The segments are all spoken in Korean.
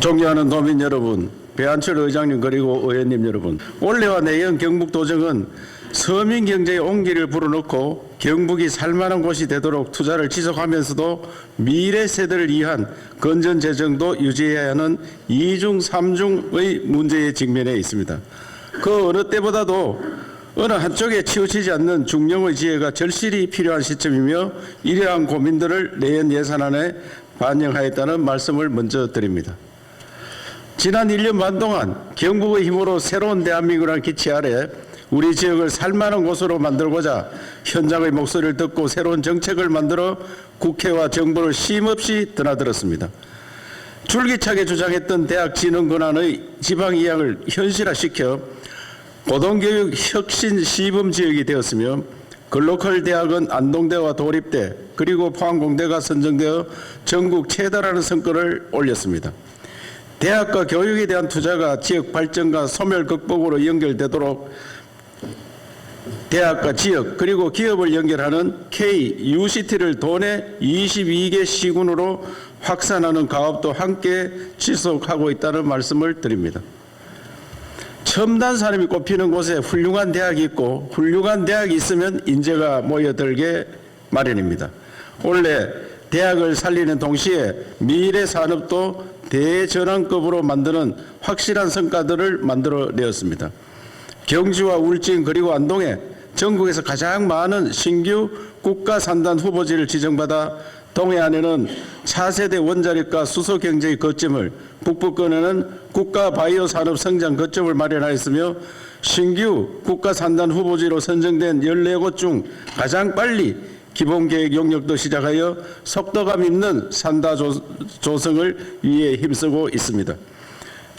존경하는 도민 여러분, 배한철 의장님 그리고 의원님 여러분, 올해와 내년 경북도정은 서민 경제의 온기를 불어넣고 경북이 살만한 곳이 되도록 투자를 지속하면서도 미래 세대를 위한 건전 재정도 유지해야 하는 이중 삼중의 문제에 직면해 있습니다. 그 어느 때보다도 어느 한쪽에 치우치지 않는 중용의 지혜가 절실히 필요한 시점이며 이러한 고민들을 내년 예산안에 반영하였다는 말씀을 먼저 드립니다. 지난 1년 반 동안 경북의 힘으로 새로운 대한민국이라는 기치 아래 우리 지역을 살만한 곳으로 만들고자 현장의 목소리를 듣고 새로운 정책을 만들어 국회와 정부를 쉼없이 드나들었습니다. 줄기차게 주장했던 대학 진흥 권한의 지방 이양을 현실화시켜 고등교육 혁신 시범 지역이 되었으며 글로컬 대학은 안동대와 도립대 그리고 포항공대가 선정되어 전국 최다라는 성과를 올렸습니다. 대학과 교육에 대한 투자가 지역 발전과 소멸 극복으로 연결되도록 대학과 지역 그리고 기업을 연결하는 K-UCT를 도내 22개 시군으로 확산하는 가업도 함께 지속하고 있다는 말씀을 드립니다. 첨단 산업이 꼽히는 곳에 훌륭한 대학이 있고 훌륭한 대학이 있으면 인재가 모여들게 마련입니다. 원래 대학을 살리는 동시에 미래 산업도 대전환급으로 만드는 확실한 성과들을 만들어내었습니다. 경주와 울진 그리고 안동에 전국에서 가장 많은 신규 국가산단 후보지를 지정받아 동해안에는 차세대 원자력과 수소경제의 거점을 북부권에는 국가바이오 산업 성장 거점을 마련하였으며 신규 국가산단 후보지로 선정된 14곳 중 가장 빨리 기본계획 용역도 시작하여 속도감 있는 산다 조성을 위해 힘쓰고 있습니다.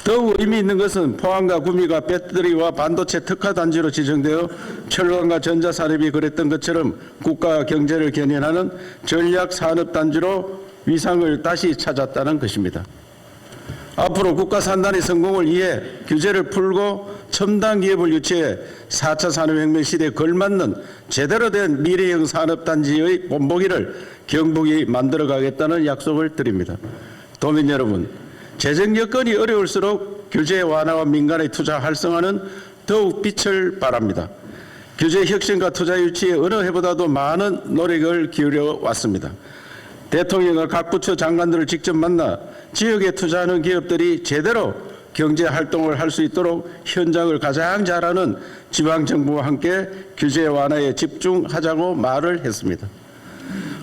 더욱 의미 있는 것은 포항과 구미가 배터리와 반도체 특화단지로 지정되어 철강과 전자산업이 그랬던 것처럼 국가 경제를 견인하는 전략산업단지로 위상을 다시 찾았다는 것입니다. 앞으로 국가산단의 성공을 위해 규제를 풀고 첨단 기업을 유치해 4차 산업혁명 시대에 걸맞는 제대로 된 미래형 산업단지의 본보기를 경북이 만들어가겠다는 약속을 드립니다. 도민 여러분, 재정 여건이 어려울수록 규제 완화와 민간의 투자 활성화는 더욱 빛을 발합니다. 규제 혁신과 투자 유치에 어느 해보다도 많은 노력을 기울여 왔습니다. 대통령과 각 부처 장관들을 직접 만나 지역에 투자하는 기업들이 제대로 경제 활동을 할 수 있도록 현장을 가장 잘하는 지방정부와 함께 규제 완화에 집중하자고 말을 했습니다.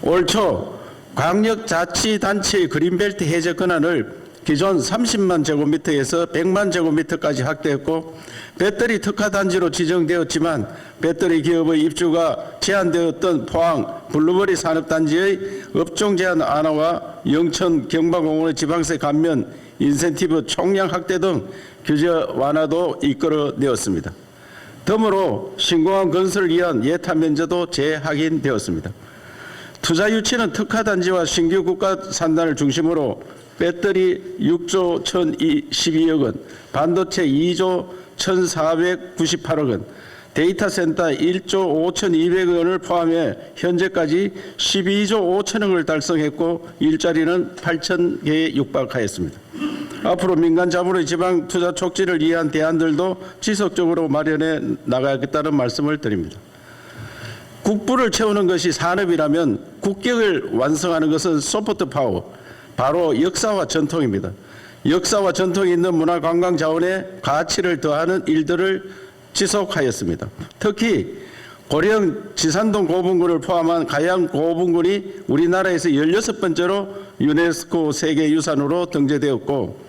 올 초 광역자치단체의 그린벨트 해제 권한을 기존 30만 제곱미터에서 100만 제곱미터까지 확대했고 배터리 특화단지로 지정되었지만 배터리 기업의 입주가 제한되었던 포항 블루버리 산업단지의 업종 제한 완화와 영천 경마공원의 지방세 감면 인센티브 총량 확대 등 규제 완화도 이끌어내었습니다. 덤으로 신공항 건설을 위한 예타 면제도 재확인되었습니다. 투자 유치는 특화단지와 신규 국가산단을 중심으로 배터리 6조 1,012억 원, 반도체 2조 1,498억 원, 데이터 센터 1조 5,200억 원을 포함해 현재까지 12조 5천억 원을 달성했고 일자리는 8,000개에 육박하였습니다. 앞으로 민간 자본의 지방 투자 촉진을 위한 대안들도 지속적으로 마련해 나가겠다는 말씀을 드립니다. 국부를 채우는 것이 산업이라면 국격을 완성하는 것은 소프트 파워, 바로 역사와 전통입니다. 역사와 전통이 있는 문화관광 자원에 가치를 더하는 일들을 지속하였습니다. 특히 고령 지산동 고분군을 포함한 가양 고분군이 우리나라에서 16번째로 유네스코 세계유산으로 등재되었고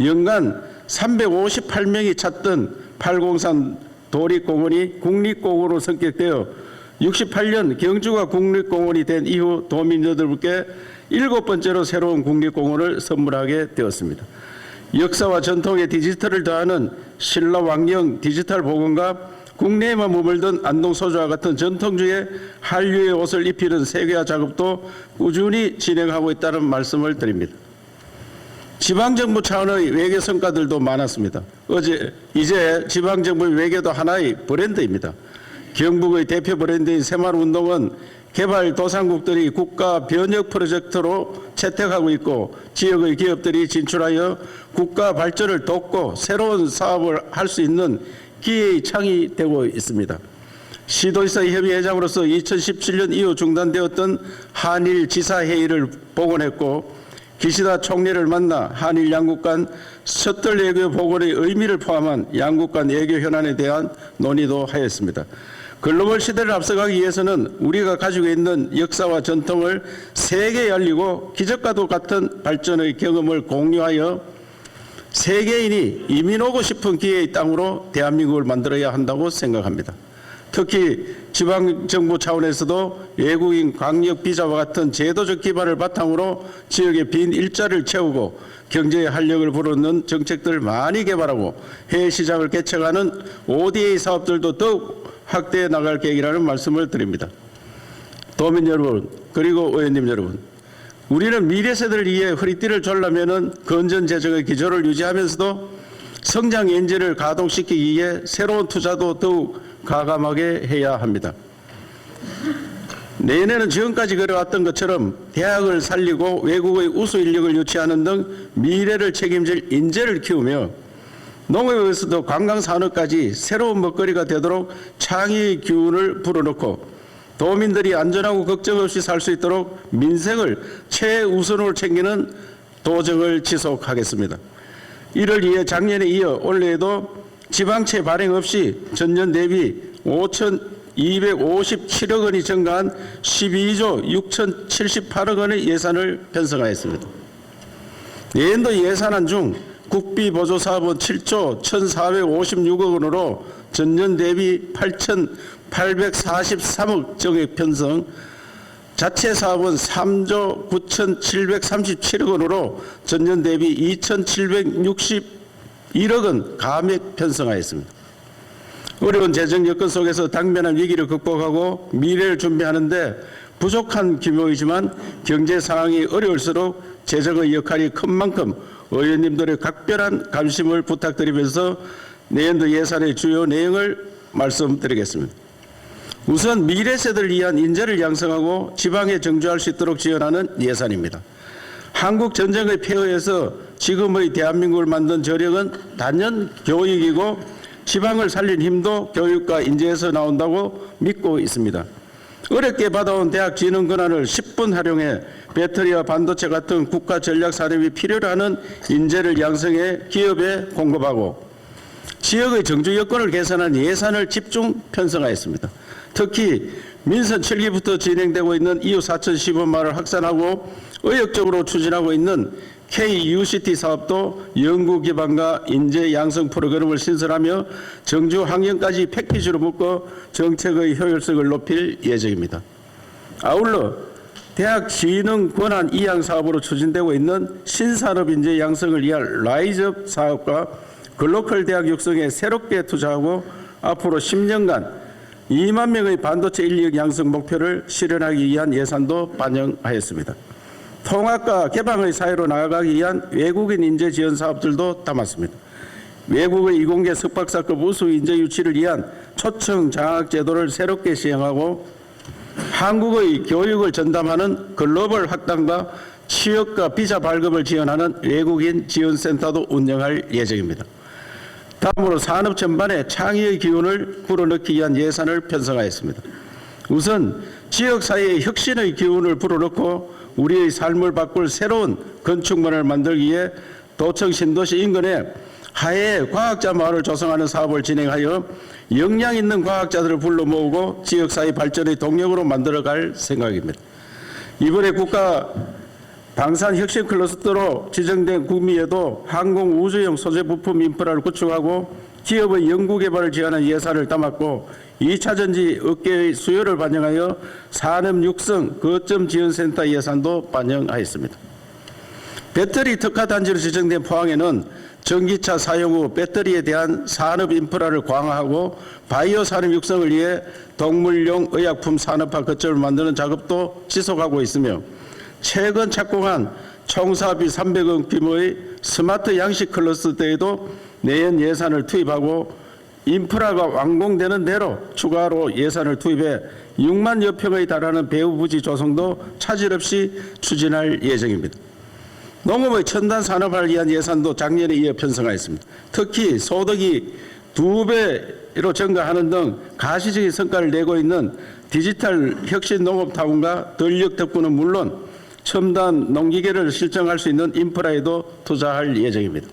연간 358명이 찾던 팔공산 도립공원이 국립공원으로 선격되어 68년 경주가 국립공원이 된 이후 도민여러분께 7번째로 새로운 국립공원을 선물하게 되었습니다. 역사와 전통의 디지털을 더하는 신라왕령 디지털 복원과 국내에만 머물던 안동소주와 같은 전통주의 한류의 옷을 입히는 세계화 작업도 꾸준히 진행하고 있다는 말씀을 드립니다. 지방정부 차원의 외교 성과들도 많았습니다. 이제 지방정부의 외교도 하나의 브랜드입니다. 경북의 대표 브랜드인 새마을운동은 개발도상국들이 국가 변혁 프로젝트로 채택하고 있고 지역의 기업들이 진출하여 국가 발전을 돕고 새로운 사업을 할 수 있는 기회의 창이 되고 있습니다. 시도지사 협의회장으로서 2017년 이후 중단되었던 한일 지사회의를 복원했고 기시다 총리를 만나 한일 양국 간 셔틀 외교 복원의 의미를 포함한 양국 간 외교 현안에 대한 논의도 하였습니다. 글로벌 시대를 앞서가기 위해서는 우리가 가지고 있는 역사와 전통을 세계에 알리고 기적과도 같은 발전의 경험을 공유하여 세계인이 이민 오고 싶은 기회의 땅으로 대한민국을 만들어야 한다고 생각합니다. 특히 지방정부 차원에서도 외국인 강력 비자와 같은 제도적 기반을 바탕으로 지역의 빈 일자리를 채우고 경제의 활력을 불어넣는 정책들을 많이 개발하고 해외 시장을 개척하는 ODA 사업들도 더욱 확대해 나갈 계획이라는 말씀을 드립니다. 도민 여러분, 그리고 의원님 여러분, 우리는 미래 세대를 위해 허리띠를 졸라매는 건전 재정의 기조를 유지하면서도 성장 엔진을 가동시키기 위해 새로운 투자도 더욱 가감하게 해야 합니다. 내년에는 지금까지 그래왔던 것처럼 대학을 살리고 외국의 우수 인력을 유치하는 등 미래를 책임질 인재를 키우며 농업에서도 관광산업까지 새로운 먹거리가 되도록 창의 기운을 불어넣고 도민들이 안전하고 걱정 없이 살 수 있도록 민생을 최우선으로 챙기는 도정을 지속하겠습니다. 이를 위해 작년에 이어 올해에도 지방채 발행 없이 전년 대비 5,257억 원이 증가한 12조 6,078억 원의 예산을 편성하였습니다. 내년도 예산안 중 국비 보조 사업은 7조 1,456억 원으로 전년 대비 8,843억 정액 편성, 자체 사업은 3조 9,737억 원으로 전년 대비 2,761억 원 감액 편성하였습니다. 어려운 재정 여건 속에서 당면한 위기를 극복하고 미래를 준비하는데 부족한 규모이지만 경제 상황이 어려울수록 재정의 역할이 큰 만큼 의원님들의 각별한 관심을 부탁드리면서 내년도 예산의 주요 내용을 말씀드리겠습니다. 우선 미래 세대를 위한 인재를 양성하고 지방에 정주할 수 있도록 지원하는 예산입니다. 한국 전쟁의 폐허에서 지금의 대한민국을 만든 저력은 단연 교육이고 지방을 살린 힘도 교육과 인재에서 나온다고 믿고 있습니다. 어렵게 받아온 대학 진흥 권한을 10분 활용해 배터리와 반도체 같은 국가 전략 산업이 필요로 하는 인재를 양성해 기업에 공급하고 지역의 정주 여건을 개선한 예산을 집중 편성하였습니다. 특히 민선 7기부터 진행되고 있는 이후 4,015만을 확산하고 의욕적으로 추진하고 있는 KUCT 사업도 연구 기반과 인재 양성 프로그램을 신설하며 정주 환경까지 패키지로 묶어 정책의 효율성을 높일 예정입니다. 아울러 대학 진흥 권한 이양 사업으로 추진되고 있는 신산업 인재 양성을 위한 라이즈업 사업과 글로컬 대학 육성에 새롭게 투자하고 앞으로 10년간 2만 명의 반도체 인력 양성 목표를 실현하기 위한 예산도 반영하였습니다. 통합과 개방의 사회로 나아가기 위한 외국인 인재 지원 사업들도 담았습니다. 외국의 이공계 석박사급 우수 인재 유치를 위한 초청 장학 제도를 새롭게 시행하고 한국의 교육을 전담하는 글로벌 학당과 취업과 비자 발급을 지원하는 외국인 지원센터도 운영할 예정입니다. 다음으로 산업 전반에 창의의 기운을 불어넣기 위한 예산을 편성하였습니다. 우선 지역사회의 혁신의 기운을 불어넣고 우리의 삶을 바꿀 새로운 건축물을 만들기 위해 도청 신도시 인근에 하해 과학자 마을을 조성하는 사업을 진행하여 역량 있는 과학자들을 불러 모으고 지역사회 발전의 동력으로 만들어갈 생각입니다. 이번에 국가 방산혁신 클러스터로 지정된 구미에도 항공 우주형 소재 부품 인프라를 구축하고 기업의 연구개발을 지원하는 예산을 담았고 2차전지 업계의 수요를 반영하여 산업 육성 거점 지원센터 예산도 반영하였습니다. 배터리 특화단지로 지정된 포항에는 전기차 사용 후 배터리에 대한 산업 인프라를 강화하고 바이오 산업 육성을 위해 동물용 의약품 산업화 거점을 만드는 작업도 지속하고 있으며 최근 착공한 총사업비 300억 규모의 스마트 양식 클러스터에도 내년 예산을 투입하고 인프라가 완공되는 대로 추가로 예산을 투입해 6만여 평에 달하는 배후 부지 조성도 차질 없이 추진할 예정입니다. 농업의 첨단 산업화를 위한 예산도 작년에 이어 편성하였습니다. 특히 소득이 2배로 증가하는 등 가시적인 성과를 내고 있는 디지털 혁신 농업타운과 전력 덕분은 물론 첨단 농기계를 실정할 수 있는 인프라에도 투자할 예정입니다.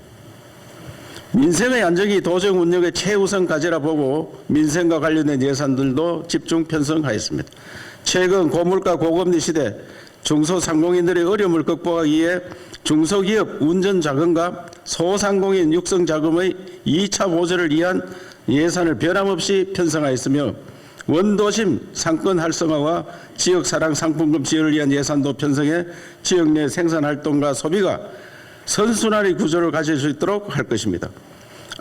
민생의 안정이 도정 운영의 최우선 과제라 보고 민생과 관련된 예산들도 집중 편성하였습니다. 최근 고물가 고금리 시대 중소상공인들의 어려움을 극복하기 위해 중소기업 운전자금과 소상공인 육성자금의 2차 보조를 위한 예산을 변함없이 편성하였으며 원도심 상권 활성화와 지역사랑 상품금 지원을 위한 예산도 편성해 지역 내 생산활동과 소비가 선순환의 구조를 가질 수 있도록 할 것입니다.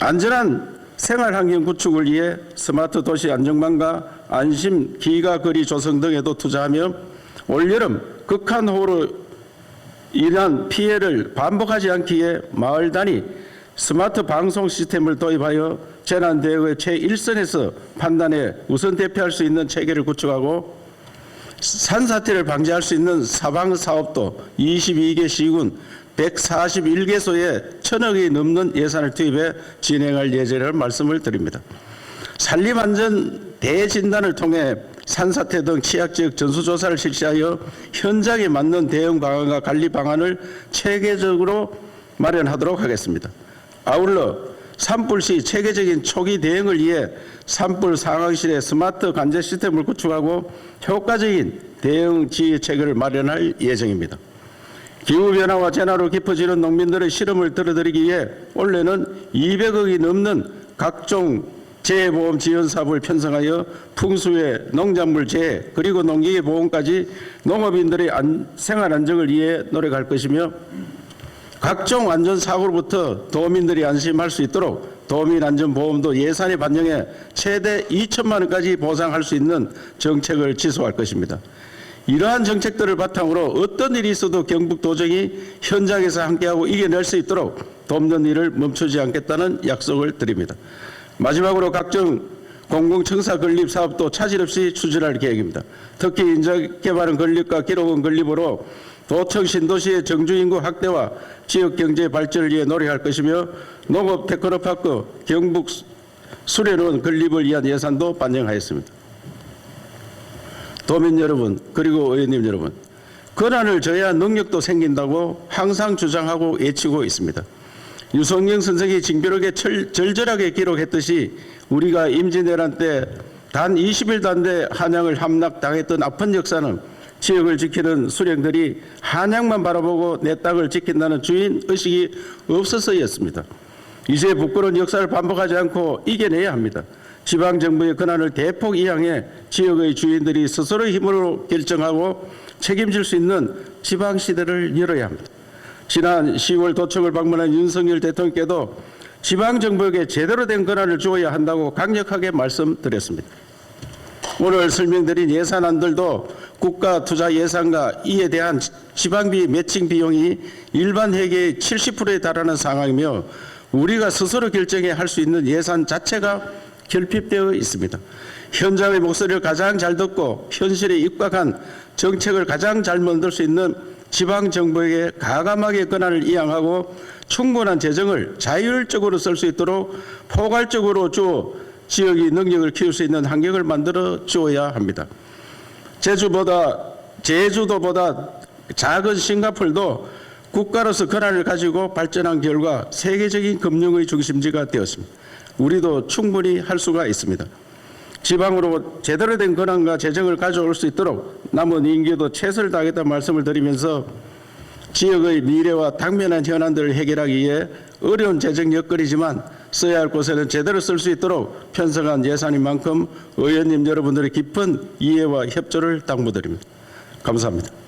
안전한 생활환경 구축을 위해 스마트 도시 안정망과 안심 기가거리 조성 등에도 투자하며 올여름 극한호우로 인한 피해를 반복하지 않기 위해 마을 단위 스마트 방송 시스템을 도입하여 재난 대응의 최일선에서 판단해 우선 대피할 수 있는 체계를 구축하고 산사태를 방지할 수 있는 사방사업도 22개 시군 141개소에 1,000억이 넘는 예산을 투입해 진행할 예정이라는 말씀을 드립니다. 산림안전 대진단을 통해 산사태 등 취약지역 전수조사를 실시하여 현장에 맞는 대응 방안과 관리 방안을 체계적으로 마련하도록 하겠습니다. 아울러 산불 시 체계적인 초기 대응을 위해 산불 상황실에 스마트 관제 시스템을 구축하고 효과적인 대응 지휘 체계를 마련할 예정입니다. 기후변화와 재난으로 깊어지는 농민들의 시름을 들어드리기 위해 올해는 200억이 넘는 각종 재해보험 지원 사업을 편성하여 풍수해 농작물 재해 그리고 농기계 보험까지 농업인들의 생활 안정을 위해 노력할 것이며 각종 안전사고로부터 도민들이 안심할 수 있도록 도민안전보험도 예산에 반영해 최대 2천만 원까지 보상할 수 있는 정책을 지속할 것입니다. 이러한 정책들을 바탕으로 어떤 일이 있어도 경북도정이 현장에서 함께하고 이겨낼 수 있도록 돕는 일을 멈추지 않겠다는 약속을 드립니다. 마지막으로 각종 공공청사 건립 사업도 차질 없이 추진할 계획입니다. 특히 인적개발은 건립과 기록원 건립으로 도청 신도시의 정주인구 확대와 지역경제 발전을 위해 노력할 것이며 농업 테크노파크 경북 수련원 건립을 위한 예산도 반영하였습니다. 도민 여러분 그리고 의원님 여러분, 권한을 줘야 능력도 생긴다고 항상 주장하고 외치고 있습니다. 유성영 선생이 징비록에 절절하게 기록했듯이 우리가 임진왜란 때 단 20일도 안 돼 한양을 함락당했던 아픈 역사는 지역을 지키는 수령들이 한양만 바라보고 내 땅을 지킨다는 주인의식이 없어서였습니다. 이제 부끄러운 역사를 반복하지 않고 이겨내야 합니다. 지방정부의 권한을 대폭 이양해 지역의 주인들이 스스로의 힘으로 결정하고 책임질 수 있는 지방시대를 열어야 합니다. 지난 10월 도청을 방문한 윤석열 대통령께도 지방정부에게 제대로 된 권한을 주어야 한다고 강력하게 말씀드렸습니다. 오늘 설명드린 예산안들도 국가 투자 예산과 이에 대한 지방비 매칭 비용이 일반 회계의 70%에 달하는 상황이며 우리가 스스로 결정해 할 수 있는 예산 자체가 결핍되어 있습니다. 현장의 목소리를 가장 잘 듣고 현실에 입각한 정책을 가장 잘 만들 수 있는 지방정부에게 가감하게 권한을 이양하고 충분한 재정을 자율적으로 쓸 수 있도록 포괄적으로 주어 지역의 능력을 키울 수 있는 환경을 만들어 주어야 합니다. 제주도보다 작은 싱가포르도 국가로서 권한을 가지고 발전한 결과 세계적인 금융의 중심지가 되었습니다. 우리도 충분히 할 수가 있습니다. 지방으로 제대로 된 권한과 재정을 가져올 수 있도록 남은 임기도 최선을 다하겠다는 말씀을 드리면서 지역의 미래와 당면한 현안들을 해결하기 위해 어려운 재정 여건이지만 써야 할 곳에는 제대로 쓸 수 있도록 편성한 예산인 만큼 의원님 여러분들의 깊은 이해와 협조를 당부드립니다. 감사합니다.